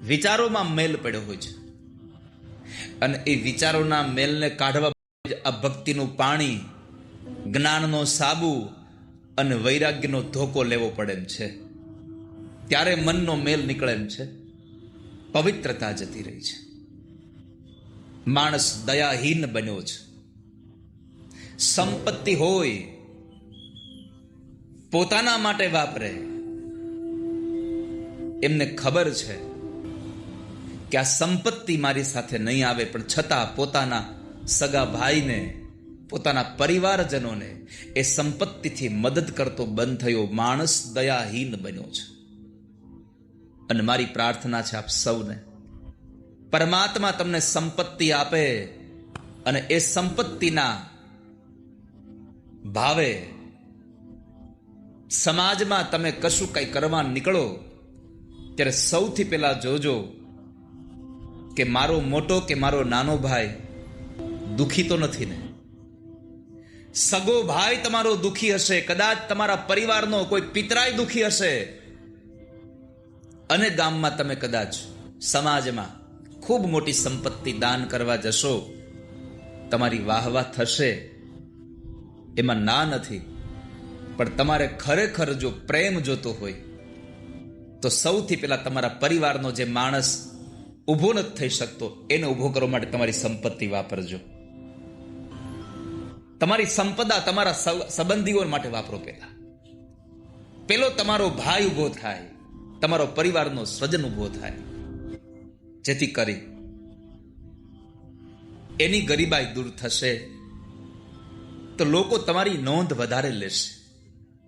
વિચારોમાં મેલ પડ્યો હોય છે અને એ વિચારોના મેલને કાઢવા આ ભક્તિનું પાણી, જ્ઞાનનો સાબુ અને વૈરાગ્યનો ધોકો લેવો પડે એમ છે. ત્યારે મનનો મેલ નીકળે એમ છે, પવિત્રતા જતી રહી છે. માણસ દયાહીન બન્યો છે. સંપત્તિ હોય પોતાના માટે વાપરે. એમને ખબર છે કે આ સંપત્તિ મારી સાથે નહીં આવે, પણ છતાં પોતાના સગા ભાઈને, પોતાના પરિવારજનોને એ સંપત્તિથી મદદ કરતો બંધ થયો. માણસ દયાહીન બન્યો છે. અને મારી પ્રાર્થના છે આપ સૌને, પરમાત્મા તમને સંપત્તિ આપે અને એ સંપત્તિના ભાવે સમાજમાં તમે કશું કઈ કરવા નીકળો ત્યારે સૌથી પહેલા જોજો કે મારો મોટો કે મારો નાનો ભાઈ દુખી તો નથી ને. સગો ભાઈ તમારો દુખી હશે, કદાચ તમારા પરિવારનો કોઈ પિતરાય દુખી હશે, અને ગામમાં તમે કદાચ સમાજમાં ખૂબ મોટી સંપત્તિ દાન કરવા જશો, તમારી વાહવા થશે, એમાં ના નથી. પણ તમારે ખરેખર જો પ્રેમ જોતો હોય તો સૌથી પહેલા તમારા પરિવારનો જે માણસ ઊભો નથી થઈ શકતો એને ઊભો કરવા માટે તમારી સંપત્તિ વાપરજો. તમારી સંપદા તમારા સંબંધીઓ માટે વાપરો. પેલો તમારો ભાઈ ઊભો થાય, તમારો પરિવારનો સ્વજન ઊભો થાય, જેથી કરી એની ગરીબાઈ દૂર થશે તો લોકો તમારી નોંધ વધારે લેશે.